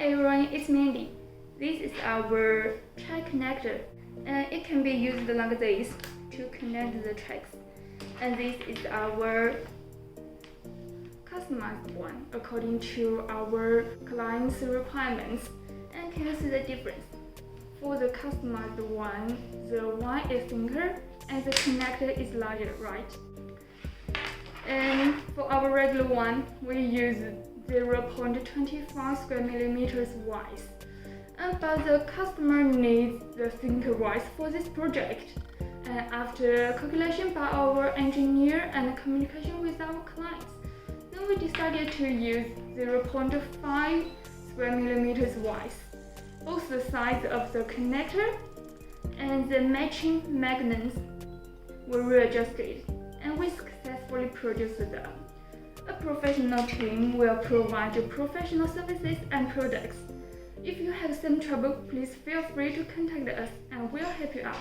everyone, it's Mandy. This is our track connector, and it can be used like this to connect the tracks. And this is our customized one according to our client's requirements. And can you see the difference? For the customized one, the one is thinner and the connector is larger, right? And for our regular one, we use 0.25 square millimeters wide. But the customer needs the thinner wide for this project. And after calculation by our engineer and communication with our clients, then we decided to use 0.5 square millimeters wide. Both the size of the connector and the matching magnets were readjusted, and we successfully produced them. A professional team will provide you professional services and products. If you have some trouble, please feel free to contact us and we'll help you out.